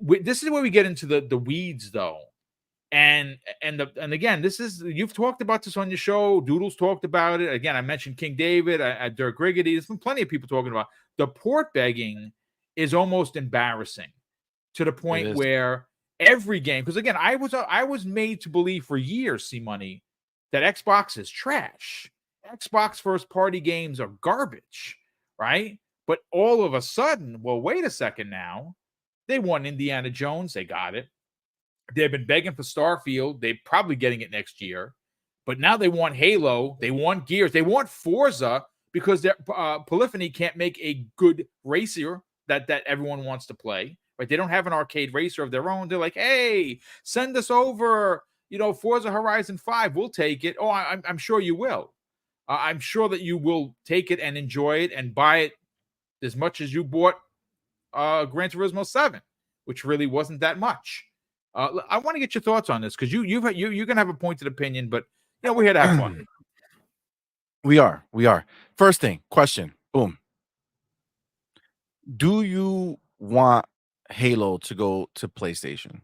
this is where we get into the weeds, though. And again, this is, you've talked about this on your show. Doodles talked about it. Again, I mentioned King David, Dirk Griggity. There's been plenty of people talking about the port begging is almost embarrassing to the point where every game, because again, I was made to believe for years, C-Money, that Xbox is trash. Xbox first party games are garbage, right? But all of a sudden, well, wait a second now. They won Indiana Jones. They got it. They've been begging for Starfield. They're probably getting it next year. But now they want Halo. They want Gears. They want Forza because their Polyphony can't make a good racer that everyone wants to play. Right? They don't have an arcade racer of their own. They're like, hey, send us over, Forza Horizon 5. We'll take it. Oh, I'm sure you will. I'm sure that you will take it and enjoy it and buy it as much as you bought Gran Turismo 7, which really wasn't that much. I want to get your thoughts on this because you're gonna have a pointed opinion, but we're here to have fun. We are. First thing, question. Boom. Do you want Halo to go to PlayStation?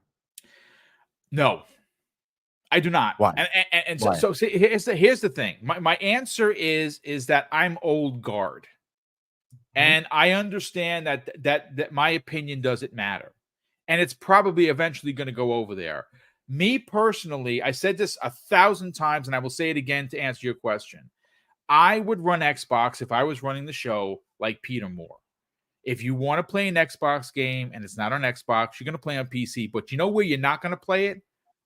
No, I do not. Why? And Why? So here's the thing. My answer is that I'm old guard, and I understand that my opinion doesn't matter. And it's probably eventually going to go over there. Me personally, I said this 1,000 times, and I will say it again to answer your question. I would run Xbox if I was running the show like Peter Moore. If you want to play an Xbox game and it's not on Xbox, you're going to play on PC. But you know where you're not going to play it?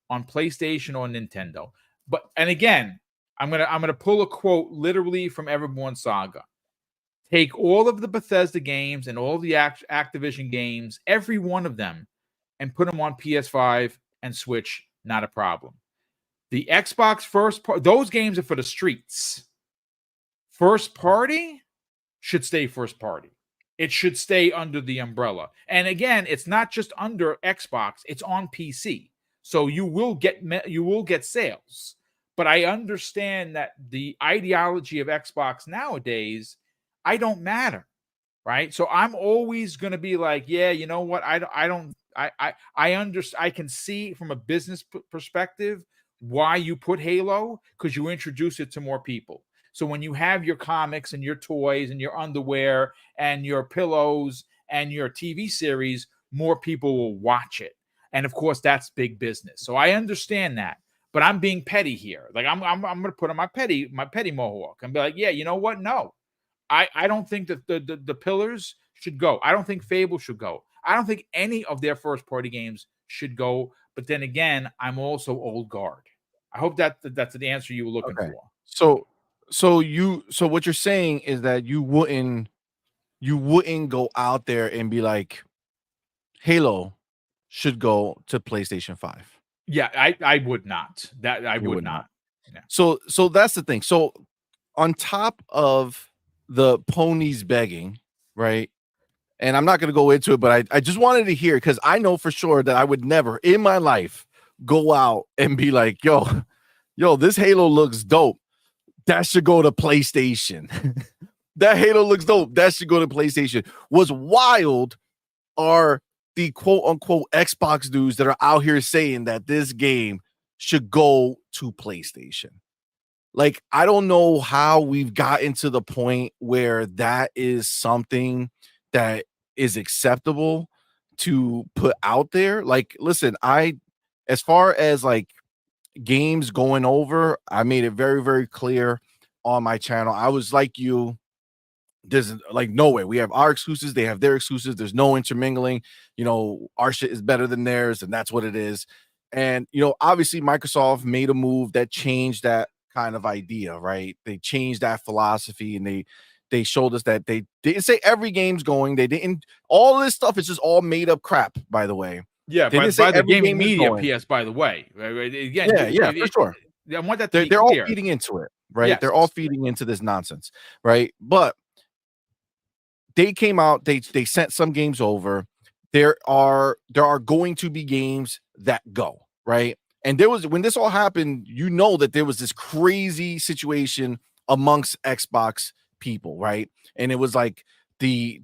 On PlayStation or Nintendo. And again, I'm gonna pull a quote literally from Everborn Saga. Take all of the Bethesda games and all the Activision games, every one of them, and put them on PS5 and Switch, not a problem. The Xbox first part, those games are for the streets. First party should stay first party. It should stay under the umbrella. And again, it's not just under Xbox, it's on PC. So you will get sales. But I understand that the ideology of Xbox nowadays, I don't matter, right? So I'm always going to be like, yeah, you know what? I can see from a business perspective why you put Halo, because you introduce it to more people. So when you have your comics and your toys and your underwear and your pillows and your TV series, more people will watch it. And of course, that's big business. So I understand that. But I'm being petty here. Like I'm going to put on my petty mohawk and be like, yeah, you know what? No. I don't think that the Pillars should go. I don't think Fable should go. I don't think any of their first-party games should go. But then again, I'm also old guard. I hope that's the answer you were looking for. So what you're saying is that you wouldn't go out there and be like, Halo should go to PlayStation 5. Yeah, I would not. I would not. Yeah. So that's the thing. So on top of the ponies begging, right? And I'm not going to go into it, but I just wanted to hear, because I know for sure that I would never in my life go out and be like, yo, this Halo looks dope. That should go to PlayStation. That Halo looks dope. That should go to PlayStation. What's wild are the quote unquote Xbox dudes that are out here saying that this game should go to PlayStation. Like, I don't know how we've gotten to the point where that is something that is acceptable to put out there. Like, listen, as far as like games going over, I made it very, very clear on my channel. I was like you. There's like no way. We have our exclusives, they have their exclusives. There's no intermingling. Our shit is better than theirs, and that's what it is. And obviously Microsoft made a move that changed that kind of idea, right? They changed that philosophy, and they showed us that they didn't say every game's going. They didn't. All this stuff is just all made up crap, by the way. Yeah, by the gaming media PS, by the way. Again, yeah, for sure. I want that to be they're clear. all feeding into it, right? Yes. They're all feeding into this nonsense, right? But they came out, they sent some games over. There are going to be games that go, right? And when this all happened, that there was this crazy situation amongst Xbox people, right? And it was like the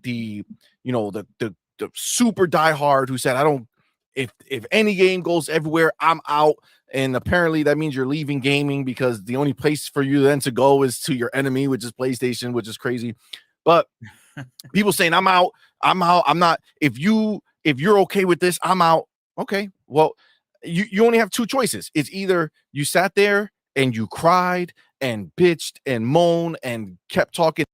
super diehard who said, I don't if any game goes everywhere, I'm out. And apparently that means you're leaving gaming because the only place for you then to go is to your enemy, which is PlayStation, which is crazy. But people saying I'm out, I'm not. If you're okay with this, I'm out. Okay, well, you only have two choices. It's either you sat there and you cried and bitched and moaned and kept talking,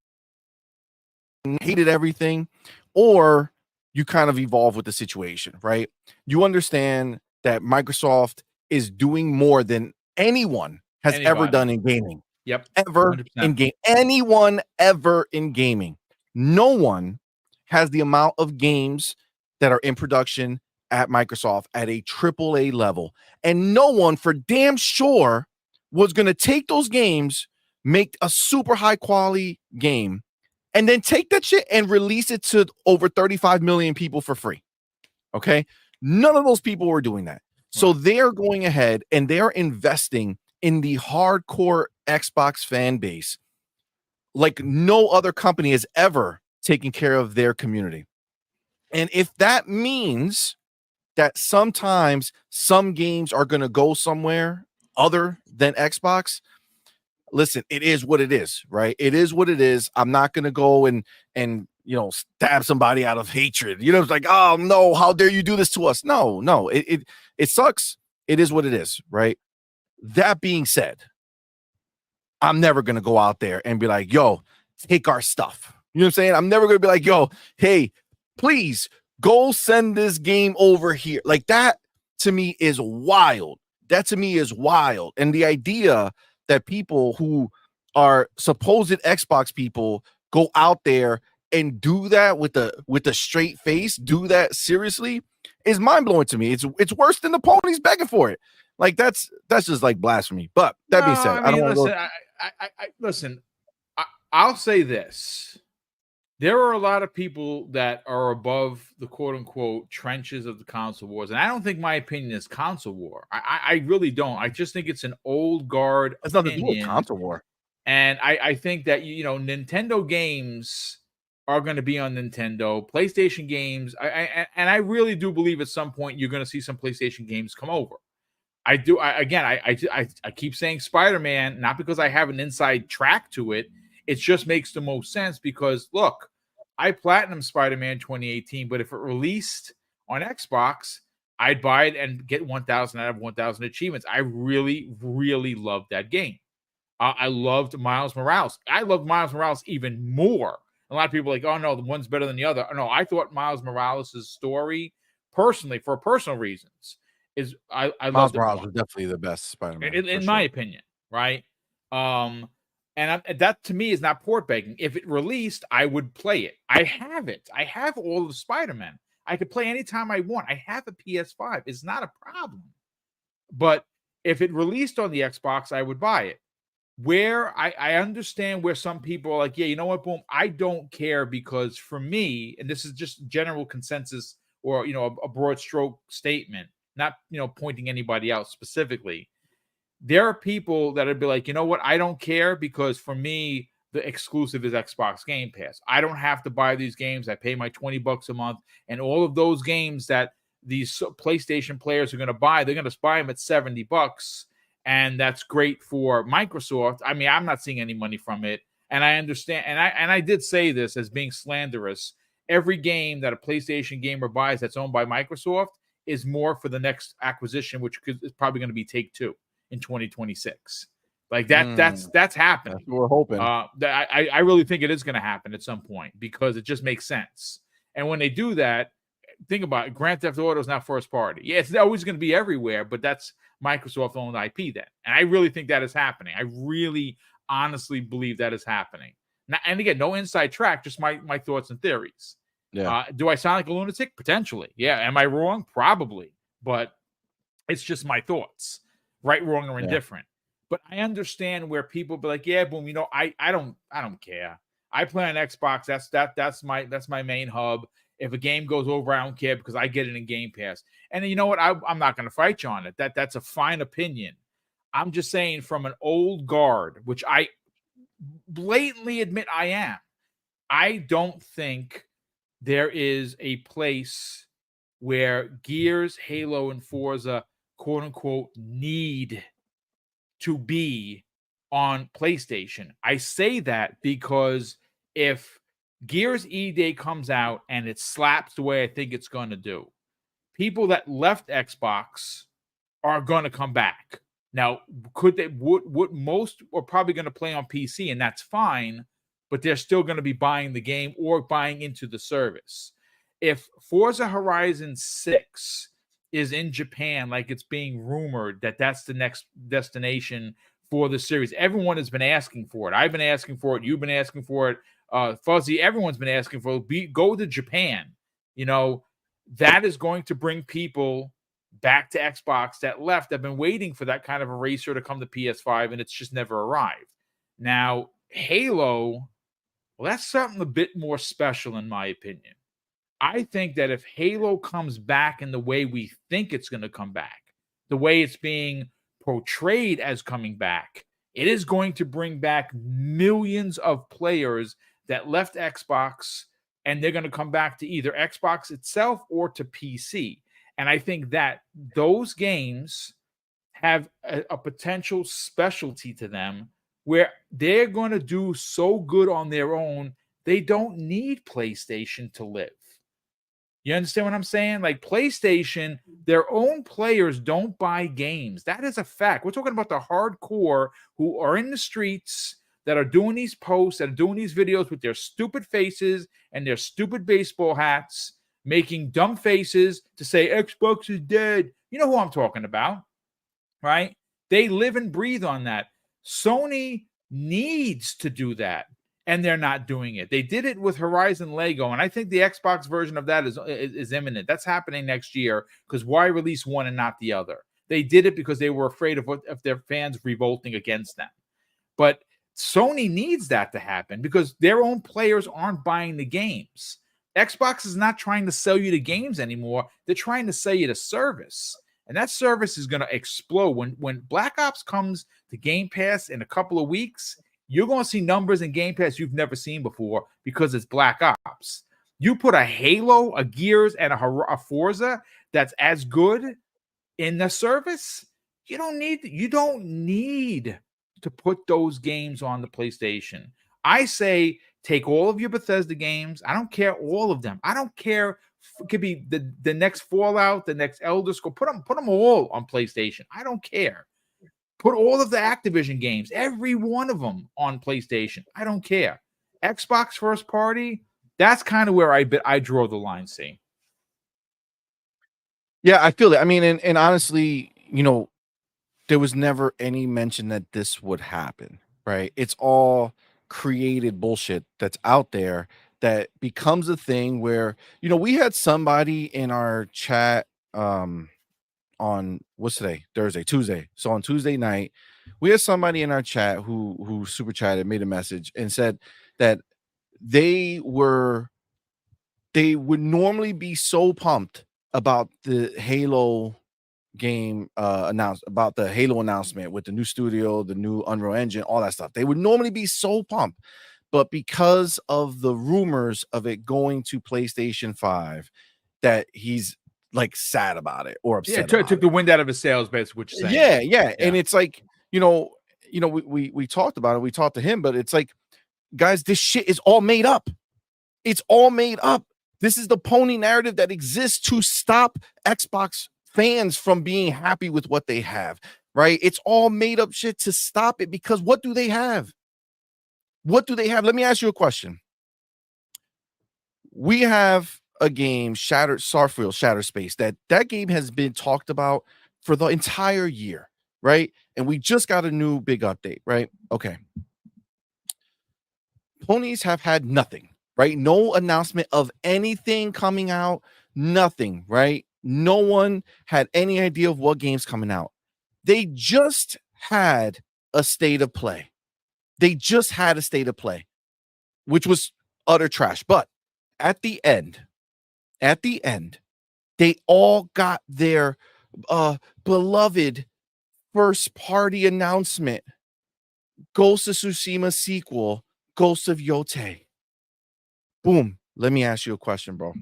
hated everything, or you kind of evolve with the situation, right? You understand that Microsoft is doing more than anyone has ever Anybody. done in gaming. Yep. Ever 100%. in game. Anyone ever in gaming. No one has the amount of games that are in production at Microsoft at a AAA level. And no one for damn sure was going to take those games, make a super high quality game, and then take that shit and release it to over 35 million people for free. Okay. None of those people were doing that. So Right. they're going ahead and they're investing in the hardcore Xbox fan base like no other company has ever taken care of their community. And if that means that sometimes some games are going to go somewhere other than Xbox, listen, it is what it is, right? It is what it is. I'm not going to go and stab somebody out of hatred. It's like, oh no, how dare you do this to us? No, it sucks. It is what it is, right? That being said, I'm never going to go out there and be like, yo, take our stuff. You know what I'm saying? I'm never going to be like, yo, hey, please go send this game over here. Like that to me is wild. That to me is wild. And the idea that people who are supposed Xbox people go out there and do that with a straight face, do that seriously, is mind-blowing to me. It's worse than the ponies begging for it. Like that's just like blasphemy. But that No, being said, I I don't mean, want to listen, go. listen, I'll say this. There are a lot of people that are above the quote unquote trenches of the console wars. And I don't think my opinion is console war. I really don't. I just think it's an old guard It's nothing to do with opinion. console war. And I think that, Nintendo games are going to be on Nintendo. PlayStation games, and I really do believe at some point you're going to see some PlayStation games come over. I do. I keep saying Spider-Man, not because I have an inside track to it. It just makes the most sense because look, I platinum Spider-Man 2018, but if it released on Xbox, I'd buy it and get 1,000 out of 1,000 achievements. I really, really loved that game. I loved Miles Morales. I loved Miles Morales even more. A lot of people are like, oh no, the one's better than the other. No, I thought Miles Morales' story, personally, for personal reasons, I Miles loved it Morales more was definitely the best Spider-Man for in my sure. opinion, right? And that to me is not port begging. If it released, I would play it. I have it. I have all of Spider-Man. I could play anytime I want. I have a PS5. It's not a problem. But if it released on the Xbox, I would buy it. Where I understand where some people are like, yeah, you know what, Boom, I don't care because for me, and this is just general consensus or a broad stroke statement, not pointing anybody out specifically. There are people that would be like, you know what, I don't care because for me, the exclusive is Xbox Game Pass. I don't have to buy these games. I pay my $20 a month, and all of those games that these PlayStation players are going to buy, they're going to buy them at $70, and that's great for Microsoft. I mean, I'm not seeing any money from it, and I understand. And I did say this as being slanderous. Every game that a PlayStation gamer buys that's owned by Microsoft is more for the next acquisition, which is probably going to be Take Two in 2026. Like that's happening. That's what we're hoping. I really think it is going to happen at some point because it just makes sense. And when they do that, think about it. Grand Theft Auto is not first party. Yeah, it's always going to be everywhere, but that's Microsoft owned IP then. And I really think that is happening. I really honestly believe that is happening. Now, and again, no inside track, just my thoughts and theories. Yeah. Do I sound like a lunatic? Potentially. Yeah. Am I wrong? Probably. But it's just my thoughts. Right, wrong, or indifferent. But I understand where people be like, yeah, Boom, I don't care. I play on Xbox. That's my main hub. If a game goes over, I don't care because I get it in Game Pass. And you know what? I'm not going to fight you on it. That's a fine opinion. I'm just saying from an old guard, which I blatantly admit I am. I don't think there is a place where Gears, Halo, and Forza, quote unquote, need to be on PlayStation. I say that because if Gears E-Day comes out and it slaps the way I think it's going to do, people that left Xbox are going to come back. Now, could they? Would most are probably going to play on PC, and that's fine. But they're still going to be buying the game or buying into the service. If Forza Horizon 6 is in Japan, like it's being rumored that that's the next destination for the series, everyone has been asking for it. I've been asking for it. You've been asking for it. Fuzzy, everyone's been asking for it. Go to Japan. You know, that is going to bring people back to Xbox that left. I've been waiting for that kind of a racer to come to PS5, and it's just never arrived. Now, Halo, well, that's something a bit more special, in my opinion. I think that if Halo comes back in the way we think it's going to come back, the way it's being portrayed as coming back, it is going to bring back millions of players that left Xbox, and they're going to come back to either Xbox itself or to PC. And I think that those games have a potential specialty to them where they're going to do so good on their own, they don't need PlayStation to live. You understand what I'm saying? Like PlayStation, their own players don't buy games. That is a fact. We're talking about the hardcore who are in the streets that are doing these posts, that are doing these videos with their stupid faces and their stupid baseball hats, making dumb faces to say Xbox is dead. You know who I'm talking about, right? They live and breathe on that. Sony needs to do that, and they're not doing it. They did it with Horizon Lego, and I think the Xbox version of that is imminent. That's happening next year, because why release one and not the other? They did it because they were afraid of their fans revolting against them. But Sony needs that to happen because their own players aren't buying the games. Xbox is not trying to sell you the games anymore. They're trying to sell you the service. And that service is going to explode. When Black Ops comes to Game Pass in a couple of weeks, you're going to see numbers in Game Pass you've never seen before because it's Black Ops. You put a Halo, a Gears, and a Forza that's as good in the service, you don't need to put those games on the PlayStation. I say take all of your Bethesda games. I don't care, all of them. I don't care. It could be the next Fallout, the next Elder Scrolls. Put them all on PlayStation. I don't care. Put all of the Activision games, every one of them, on PlayStation. I don't care. Xbox first party, that's kind of where I draw the line, see. Yeah, I feel it. I mean, and honestly, there was never any mention that this would happen, right? It's all created bullshit that's out there that becomes a thing where, we had somebody in our chat on what's today? Thursday, Tuesday. So on Tuesday night, we had somebody in our chat who super chatted, made a message and said that they would normally be so pumped about the Halo game about the Halo announcement with the new studio, the new Unreal Engine, all that stuff. They would normally be so pumped, but because of the rumors of it going to PlayStation 5, that he's like sad about it or upset. Yeah, took the wind out of his sails, basically what you're saying. Yeah. And it's like, we talked about it, we talked to him, but it's like, guys, this shit is all made up. It's all made up. This is the pony narrative that exists to stop Xbox fans from being happy with what they have, right? It's all made up shit to stop it, because what do they have? What do they have? Let me ask you a question. We have a game, Starfield Shattered Space, that game has been talked about for the entire year, right? And we just got a new big update, right? Okay. Ponies have had nothing, right? No announcement of anything coming out, nothing, right? No one had any idea of what game's coming out. They just had a state of play. Which was utter trash. But at the end, they all got their beloved first party announcement. Ghost of Tsushima sequel, Ghost of Yote. Boom. Let me ask you a question, bro.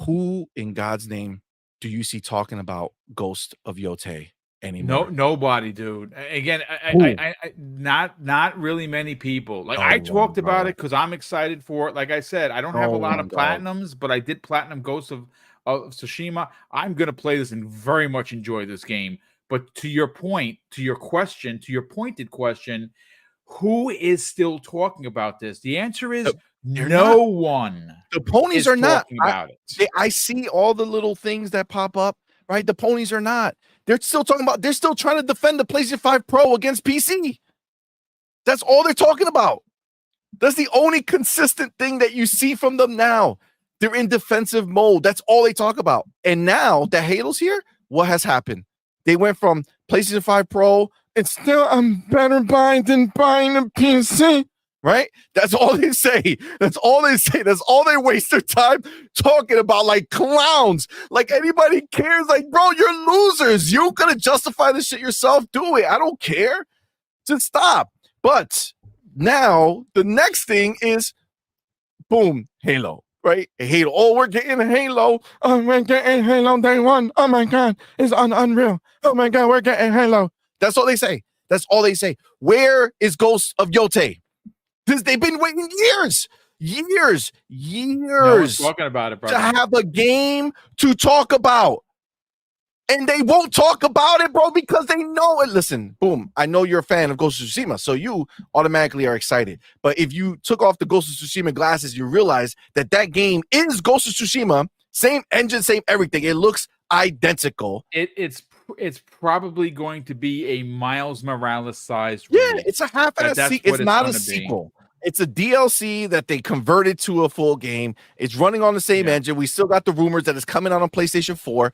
Who in God's name do you see talking about Ghost of Yote anymore? Nobody, dude. Again, Who? not really many people. Like No I one, talked about bro. it because I'm excited for it. Like I said, I don't have No a lot of one, dog. platinums, but I did platinum Ghost of Tsushima. I'm gonna play this and very much enjoy this game. But to your point, to your question, to your pointed question, who is still talking about this? The answer is They're not. no one The ponies is are not. talking about it. I see all the little things that pop up, right? The ponies are not. They're still talking about, they're still trying to defend the PlayStation 5 Pro against PC. That's all they're talking about. That's the only consistent thing that you see from them now. They're in defensive mode. That's all they talk about. And now that Halo's here, what has happened? They went from PlayStation 5 Pro, it's still I'm better buying than buying a PC. Right? That's all they say. That's all they say. That's all they waste their time talking about, like clowns. Like anybody cares. Like, bro, you're losers. You could have justified this shit yourself. Do it. I don't care. Just stop. But now the next thing is boom, Halo, right? Halo. Oh, we're getting Halo. Oh, we're getting Halo day one. Oh my God, it's unreal. Oh my God, we're getting Halo. That's all they say. That's all they say. Where is Ghost of Yote? Because they've been waiting years No one's talking about it, to brother. have a game to talk about. And they won't talk about it, bro, because they know it. Listen, boom. I know you're a fan of Ghost of Tsushima, so you automatically are excited. But if you took off the Ghost of Tsushima glasses, you realize that that game is Ghost of Tsushima, same engine, same everything. It looks identical. It's probably going to be a Miles Morales sized Yeah, release. it's a half-ass That's It's what it's not a gonna be. sequel. It's a DLC that they converted to a full game. It's running on the same engine. We still got the rumors that it's coming out on PlayStation 4.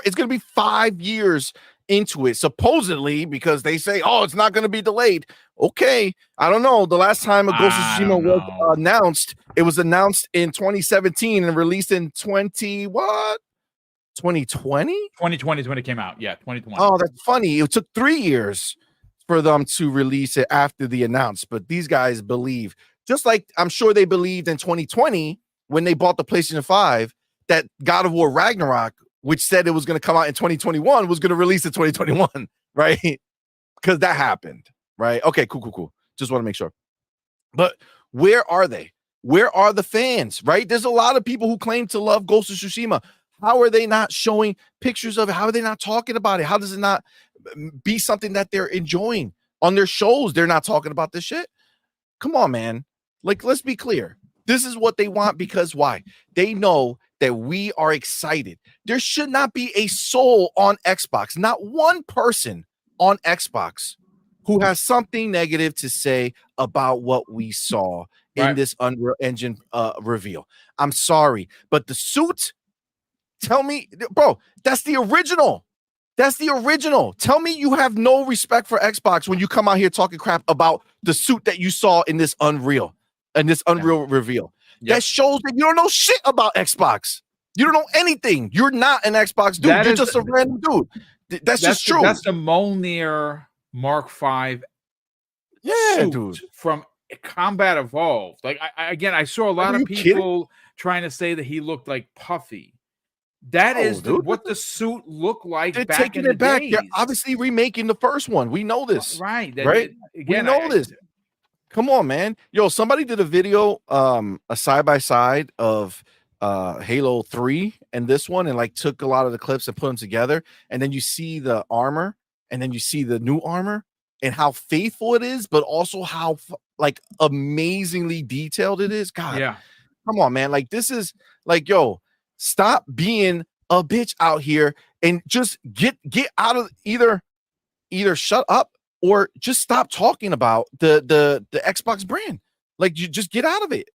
It's going to be 5 years into it, supposedly, because they say, oh, it's not going to be delayed. Okay. I don't know. The last time a Ghost of Tsushima was announced, it was announced in 2017 and released in 2020? 2020 is when it came out. Yeah, 2020. Oh, that's funny. It took 3 years for them to release it after the announce, but these guys believe, just like I'm sure they believed in 2020 when they bought the PlayStation 5, that God of War Ragnarok, which said it was going to come out in 2021, was going to release in 2021, right? Because that happened, right? Okay, cool. Just want to make sure. But where are they? Where are the fans, right? There's a lot of people who claim to love Ghost of Tsushima. How are they not showing pictures of it? How are they not talking about it? How does it not be something that they're enjoying on their shows? They're not talking about this shit. Come on, man. Like, let's be clear. This is what they want because why? They know that we are excited. There should not be a soul on Xbox, not one person on Xbox who has something negative to say about what we saw in this Unreal Engine reveal. I'm sorry, but the suit, tell me, bro, that's the original. That's the original. Tell me you have no respect for Xbox when you come out here talking crap about the suit that you saw in this Unreal reveal. That shows that you don't know shit about Xbox. You don't know anything. You're not an Xbox dude. You're just a random dude. That's just true. That's the Mjolnir Mark V suit dude. from Combat Evolved. Like I saw a lot of people trying to say that he looked like Puffy. That is what the suit looked like. They're back taking in it back. Days. They're obviously remaking the first one. We know this, right? Right? We know this. Come on, man. Yo, somebody did a video, a side-by-side of Halo 3 and this one, and like took a lot of the clips and put them together. And then you see the armor, and then you see the new armor and how faithful it is, but also how like amazingly detailed it is. God, come on, man. Like, this is like, yo, stop being a bitch out here and just get out of either shut up or just stop talking about the Xbox brand. Like, you just get out of it.